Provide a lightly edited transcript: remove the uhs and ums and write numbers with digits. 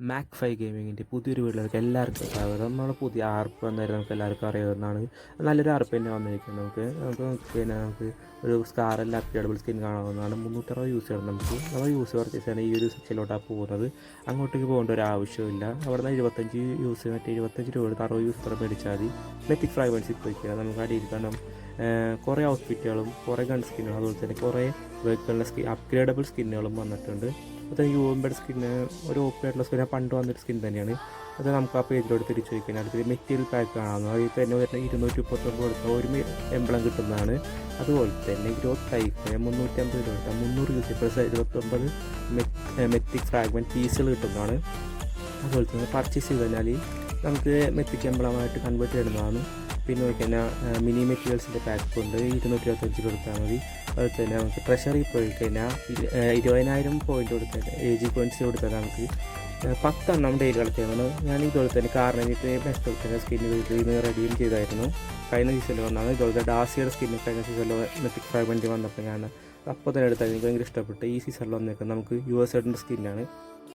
Mac 5 ഗെയിമിങ്ങിൻ്റെ പുതിയൊരു വീട്ടിലേക്ക് എല്ലാവർക്കും സ്വാഗതം. നമ്മൾ പുതിയ ആർപ്പ് വന്നായിരുന്നു, നമുക്ക് എല്ലാവർക്കും അറിയാവുന്നതാണ്. നല്ലൊരു ആർപ്പ് തന്നെ വന്നിരിക്കുന്നത്. നമുക്ക് ഒരു സ്കാറെല്ലാം അപ്ഗ്രേഡബിൾ സ്കിൻ കാണാവുന്നതാണ്. 360 യൂസ് ചെയ്യണം. നമ്മൾ യൂസ് പർച്ചേസ് ചെയ്യണം. ഈ ഒരു സെക്ഷനിലോട്ടാണ് പോകുന്നത്. അങ്ങോട്ടേക്ക് പോകേണ്ട ഒരു ആവശ്യമില്ല. അവിടെ നിന്ന് 25 രൂപ എടുത്ത് 60 യൂസ് മേടിച്ചാൽ മതി. മെത്തിക് ഫ്രാഗ്മൻസ് ഇപ്പോൾ വയ്ക്കുക. നമുക്ക് അടിയിൽ കാരണം കുറേ ഔട്ട്ഫിറ്റുകളും കുറേ ഗൺ സ്കിന്നുകളും അതുപോലെ തന്നെ കുറേ വെഹിക്കിളിൻ്റെ അപ്ഗ്രേഡബിൾ സ്കിന്നുകളും വന്നിട്ടുണ്ട്. അത് യൂഎംബഡ് സ്കിന്ന് ഒരു ഓപ്പൺ ആയിട്ടുള്ള സ്കിൻ പണ്ട് വന്നൊരു സ്കിൻ തന്നെയാണ്. അത് നമുക്ക് ആ പേജിലോട്ട് തിരിച്ചു വയ്ക്കാൻ അടുത്ത് മെറ്റീരിയൽ പാക്ക് കാണാവുന്നത്. അതിൽ തന്നെ വരുന്ന 239 കൊടുത്ത ഒരു എംബ്ലം കിട്ടുന്നതാണ്. അതുപോലെ തന്നെ ഗ്രോത്ത് ടൈപ്പ് 350 രൂപ 300 യൂസ് പ്ലസ് 29 മെത്തിക് ഫ്രാഗ്മെൻറ്റ് പീസുകൾ കിട്ടുന്നതാണ്. അതുപോലെ തന്നെ പർച്ചേസ് ചെയ്ത് കഴിഞ്ഞാൽ നമുക്ക് മെത്തിക് എംബ്ലമായിട്ട് കൺവേർട്ട് ചെയ്യുന്നതാണ്. പിന്നെ നോക്കിക്കഴിഞ്ഞാൽ മിനി മെറ്റീരിയൽസിൻ്റെ പാക്ക് ഉണ്ട് 225 കൊടുത്താൽ മതി. അതുപോലെ തന്നെ നമുക്ക് ട്രഷറി പോയി കഴിഞ്ഞാൽ 20,000 പോയിൻ്റ് കൊടുത്താൽ AG പോയിൻറ്റ്സ് കൊടുത്താൽ നമുക്ക് 10 എണ്ണം ഡെയിലി കളിക്കുന്നത്. ഞാൻ ഇതുപോലെ തന്നെ കാർണേറ്റ് ബെസ്റ്റ് തന്നെ സ്കിന്ന് വീട്ടിൽ റെഡീം ചെയ്തായിരുന്നു. കഴിഞ്ഞ സീസണിൽ വന്നാണ്. ഇതുപോലത്തെ ഡാസിയുടെ സ്കിന്ന് കഴിഞ്ഞ സീസണിൽ മെത്തിക് ഫ്രാഗ്മെൻറ്റ് വന്നപ്പോൾ ഞാൻ അപ്പോൾ തന്നെ എടുത്താൽ എനിക്ക് ഭയങ്കര ഇഷ്ടപ്പെട്ടു. ഈ സീസണിൽ വന്നേക്കുന്നത് നമുക്ക് US സ്കിന്നാണ്.